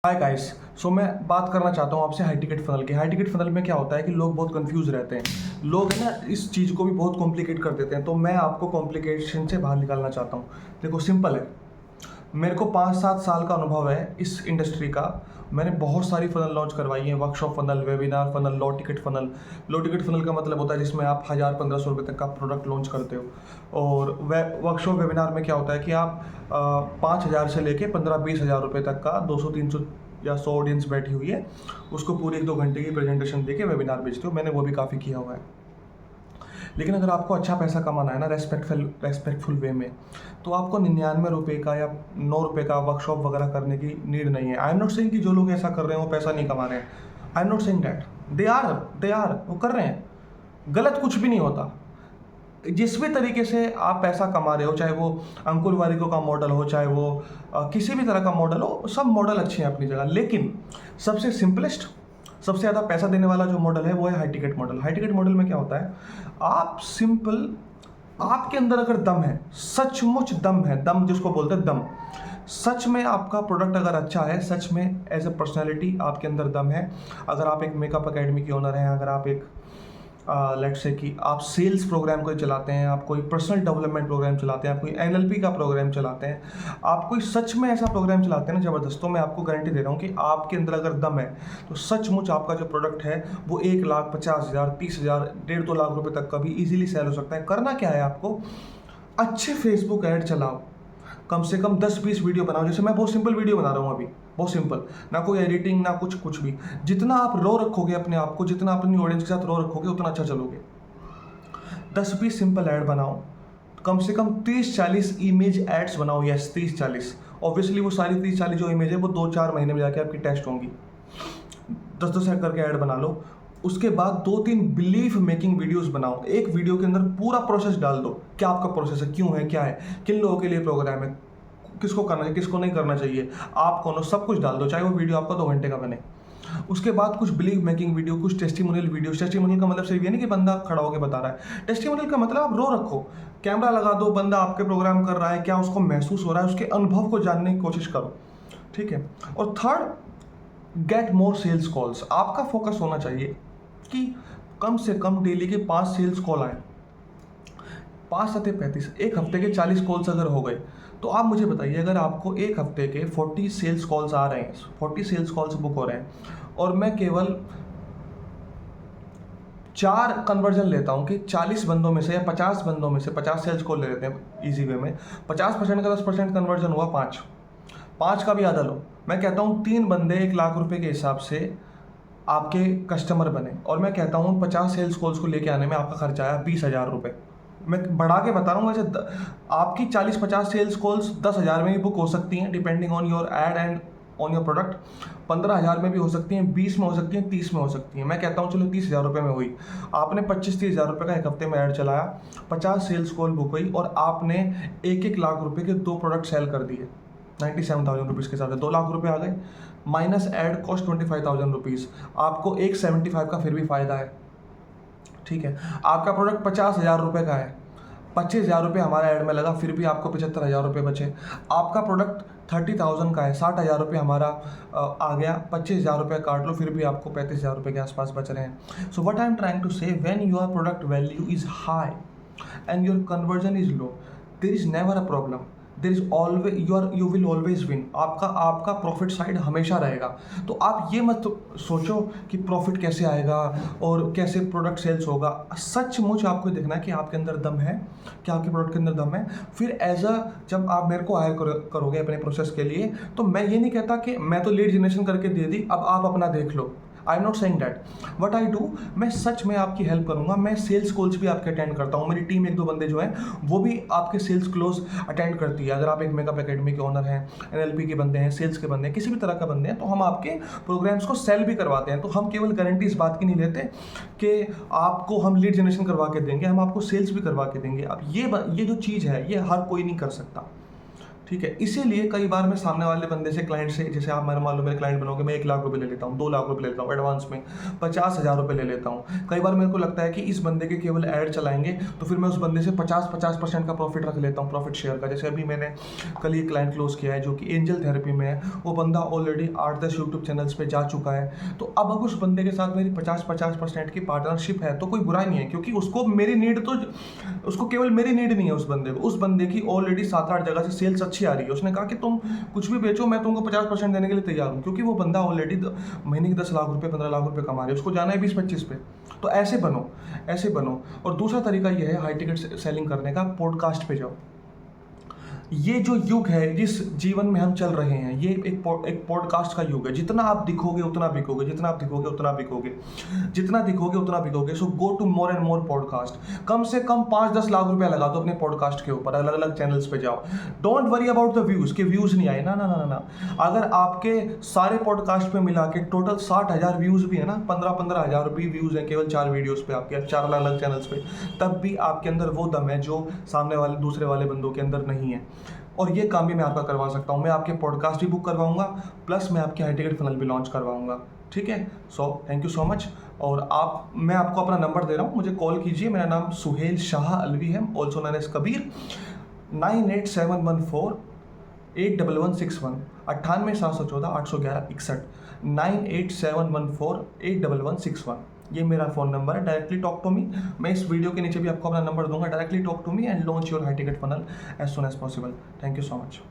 Hi guys. मैं बात करना चाहता हूँ आपसे हाई टिकट फनल की। हाई टिकट फनल में क्या होता है कि लोग बहुत कंफ्यूज रहते हैं। लोग है ना इस चीज़ को भी बहुत कॉम्प्लिकेट कर देते हैं। तो मैं आपको कॉम्प्लिकेशन से बाहर निकालना चाहता हूँ। देखो सिंपल है। मेरे को 5-7 साल का अनुभव है इस इंडस्ट्री का। मैंने बहुत सारी फ़नल लॉन्च करवाई हैं, वर्कशॉप फ़नल, वेबिनार फ़नल, लो टिकट फ़नल। लो टिकट फ़नल का मतलब होता है जिसमें आप 1000-1500 रुपये तक का प्रोडक्ट लॉन्च करते हो। और वर्कशॉप वेबिनार में क्या होता है कि आप 5000 से लेके 15-20 हज़ार रुपये तक का 200-300 या 100 ऑडियंस बैठी हुई है, उसको पूरी 1-2 घंटे की प्रेजेंटेशन देके वेबिनार बेचते हो। मैंने वो भी काफ़ी किया हुआ है। लेकिन अगर आपको अच्छा पैसा कमाना है ना रेस्पेक्टफुल वे में, तो आपको 99 रुपये का या 9 रुपये का वर्कशॉप वगैरह करने की नीड नहीं है। आई एम नॉट सेइंग कि जो लोग ऐसा कर रहे हैं वो पैसा नहीं कमा रहे हैं। I am not saying that. They are वो कर रहे हैं। गलत कुछ भी नहीं होता। जिस भी तरीके से आप पैसा कमा रहे हो, चाहे वो अंकुर वारिको का मॉडल हो, चाहे वो किसी भी तरह का मॉडल हो, सब मॉडल अच्छे हैं अपनी जगह। लेकिन सबसे सिंपलेस्ट, सबसे ज़्यादा पैसा देने वाला जो मॉडल है वो है high ticket model. High ticket model में क्या होता है, आप सिंपल, आपके अंदर अगर दम है, सचमुच दम है, दम जिसको बोलते हैं दम, सच में आपका प्रोडक्ट अगर अच्छा है, सच में एज ए पर्सनैलिटी आपके अंदर दम है। अगर आप एक मेकअप अकेडमी के ओनर हैं, अगर आप एक लेट्स से कि आप सेल्स प्रोग्राम कोई चलाते हैं, आप कोई पर्सनल डेवलपमेंट प्रोग्राम चलाते हैं, आप कोई एनएलपी का प्रोग्राम चलाते हैं, आप कोई सच में ऐसा प्रोग्राम चलाते हैं ना ज़बरदस्त, तो मैं आपको गारंटी दे रहा हूँ कि आपके अंदर अगर दम है तो सचमुच आपका जो प्रोडक्ट है वो 1,50,000, 30,000, 1.5-2 लाख रुपए तक का भी ईजिली सेल हो सकता है। करना क्या है आपको, अच्छे फेसबुक ऐड चलाओ, कम से कम 10-20 वीडियो बनाओ। जैसे मैं बहुत सिंपल वीडियो बना रहा हूँ अभी, बहुत सिंपल, ना कोई एडिटिंग ना कुछ भी। जितना आप रो रखोगे अपने आप को, जितना अपनी ऑडियंस के साथ रो रखोगे, उतना अच्छा चलोगे। 10-20 सिंपल ऐड बनाओ, कम से कम 30-40 इमेज एड्स बनाओ। यस, 30-40। ऑब्वियसली वो सारी 30-40 जो इमेज है वो 2-4 महीने में जाके आपकी टेस्ट होंगी। 10-10 ऐड करके ऐड बना लो। उसके बाद 2-3 बिलीफ मेकिंग वीडियोस बनाओ। एक वीडियो के अंदर पूरा प्रोसेस डाल दो, क्या आपका प्रोसेस है, क्यों है, क्या है, किन लोगों के लिए प्रोग्राम है, किसको करना चाहिए, किसको नहीं करना चाहिए, आप कौन हो, सब कुछ डाल दो, चाहे वो वीडियो आपका 2 घंटे का बने। उसके बाद कुछ बिलीव मेकिंग वीडियो, कुछ टेस्टिमोनियल वीडियो। टेस्टिमोनियल का मतलब सिर्फ ये नहीं कि बंदा खड़ा होकर बता रहा है। टेस्टिमोनियल का मतलब आप रो रखो, कैमरा लगा दो, बंदा आपके प्रोग्राम कर रहा है, क्या उसको महसूस हो रहा है, उसके अनुभव को जानने की कोशिश करो। ठीक है। और third, get more sales calls. आपका फोकस होना चाहिए कि कम से कम डेली के 5 सेल्स कॉल आए। 5-7-35, एक हफ्ते के 40 कॉल्स अगर हो गए, तो आप मुझे बताइए, अगर आपको एक हफ्ते के 40 सेल्स कॉल्स आ रहे हैं, 40 सेल्स कॉल्स बुक हो रहे हैं, और मैं केवल 4 कन्वर्जन लेता हूँ कि 40 बंदों में से या 50 बंदों में से 50 सेल्स कॉल ले लेते हैं इजी वे में, 50% का 10% कन्वर्जन हुआ 5 का भी आधा लो। मैं कहता हूँ 3 बंदे 1 लाख रुपए के हिसाब से आपके कस्टमर बने, और मैं कहता हूँ 50 सेल्स कॉल्स को लेके आने में आपका खर्चा आया 20,000 रुपये। मैं बढ़ा के बता रहा हूँ। वैसे आपकी 40-50 सेल्स कॉल्स 10,000 में भी बुक हो सकती हैं, depending on your add and on your product. 15,000 में भी हो सकती हैं, 20 में हो सकती हैं, 30 में हो सकती हैं। मैं कहता हूँ चलो 30,000 रुपये में हुई। आपने 25-30 हज़ार रुपये का एक हफ्ते में ऐड चलाया, 50 सेल्स कॉल बुक हुई, और आपने 1-1 लाख रुपये के 2 प्रोडक्ट सेल कर दिए। 97,000 रुपीज़ के साथ 2 लाख रुपये आ गए, माइनस एड कॉस्ट 25,000 रुपीज़। आपको 175 का फिर भी फ़ायदा है। ठीक है। आपका प्रोडक्ट 50,000 रुपये का है, 25,000 रुपये हमारा ऐड में लगा, फिर भी आपको 75,000 रुपये बचे। आपका प्रोडक्ट 30,000 का है, 60,000 रुपये हमारा आ गया, 25,000 रुपये काट लो, फिर भी आपको 35,000 रुपये के आसपास बच रहे हैं। So what I am trying to say, when your product value is high and your conversion is low, there is never a problem, there is always, you will always win. आपका प्रॉफिट साइड हमेशा रहेगा। तो आप ये मत सोचो कि profit कैसे आएगा और कैसे प्रोडक्ट सेल्स होगा। सचमुच आपको देखना है कि आपके अंदर दम है, कि आपके प्रोडक्ट के अंदर दम है। फिर जब आप मेरे को हायर करोगे अपने प्रोसेस के लिए, तो मैं ये नहीं कहता कि मैं तो लीड जनरेशन करके दे दी, अब आप अपना देख लो। I am not saying that. What I do, मैं सच में आपकी हेल्प करूंगा। मैं सेल्स कॉल्स भी आपके अटेंड करता हूँ। मेरी टीम 1-2 बंदे जो हैं वो भी आपके सेल्स क्लोज अटेंड करती है। अगर आप एक मेकअप एकेडमी के ओनर हैं, एनएलपी के बंदे हैं, सेल्स के बंदे हैं, किसी भी तरह का बंदे हैं, तो हम आपके प्रोग्राम्स को सेल भी करवाते हैं। तो हम केवल गारंटी इस बात की नहीं लेते कि आपको हम लीड जनरेशन करवा के देंगे, हम आपको सेल्स भी करवा के देंगे। अब ये जो चीज़ है ये हर कोई नहीं कर सकता। ठीक है, इसीलिए कई बार मैं सामने वाले बंदे से, क्लाइंट से, जैसे आप मेरा मान लो मेरे क्लाइंट बनोगे, मैं 1 लाख रुपए ले लेता हूँ, 2 लाख रुपए ले लेता हूँ, एडवांस में 50,000 रुपए ले लेता हूँ। कई बार मेरे को लगता है कि इस बंदे के केवल ऐड चलाएंगे, तो फिर मैं उस बंदे से 50% का प्रॉफिट रख लेता हूँ, प्रॉफिट शेयर का। जैसे अभी मैंने कल ही क्लाइंट क्लोज किया है जो कि एंजल थेरेपी में है, वो बंदा ऑलरेडी 8-10 यूट्यूब चैनल्स पे जा चुका है। तो अब अगर उस बंदे के साथ मेरी 50% की पार्टनरशिप है तो कोई बुरा नहीं है, क्योंकि उसको मेरी नीड तो, उसको केवल मेरी नीड नहीं है उस बंदे को, उस बंदे की ऑलरेडी 7-8 जगह से सेल्स अच्छी आ रही है। उसने कहा कि तुम कुछ भी बेचो, मैं तुमको 50% देने के लिए तैयार हूँ, क्योंकि वो बंदा ऑलरेडी महीने के 10 लाख रुपए, 15 लाख रुपए कमा रहे हैं, उसको जाना है 20-25 पे। तो ऐसे बनो, ऐसे बनो। और दूसरा तरीका ये है हाई टिकट सेलिंग करने का, पॉडकास्ट पे जाओ। ये जो युग है, जिस जीवन में हम चल रहे हैं, ये एक पॉडकास्ट का युग है। जितना आप दिखोगे उतना बिकोगे, जितना आप दिखोगे उतना बिकोगे, जितना दिखोगे उतना बिकोगे। So go to more and more podcast. कम से कम 5-10 लाख रुपया लगा दो अपने पॉडकास्ट के ऊपर, अलग अलग चैनल्स पे जाओ। Don't worry about the views, के व्यूज़ नहीं आए, ना ना ना ना। अगर आपके सारे पॉडकास्ट पे मिला के टोटल 60,000 व्यूज़ भी है ना, 15-15 हज़ार भी व्यूज़ हैं केवल 4 वीडियोज़ पे आपके, 4 अलग अलग चैनल्स पे, तब भी आपके अंदर वो दम है जो सामने वाले दूसरे वाले बंदों के अंदर नहीं है। और ये काम भी मैं आपका करवा सकता हूँ। मैं आपके पॉडकास्ट भी बुक करवाऊँगा, प्लस मैं आपके हाई टिकट फनल भी लॉन्च करवाऊँगा। ठीक है, so thank you so much. और मैं आपको अपना नंबर दे रहा हूँ, मुझे कॉल कीजिए। मेरा नाम सुहेल शाह अलवी है, ऑल्सो नोन एज कबीर। 98714 81161, 98 714 811 61, 98714 81161। ये मेरा फ़ोन नंबर है। Directly talk to me. मैं इस वीडियो के नीचे भी आपको अपना नंबर दूंगा। Directly talk to me and launch your high ticket funnel as soon as possible. Thank you so much.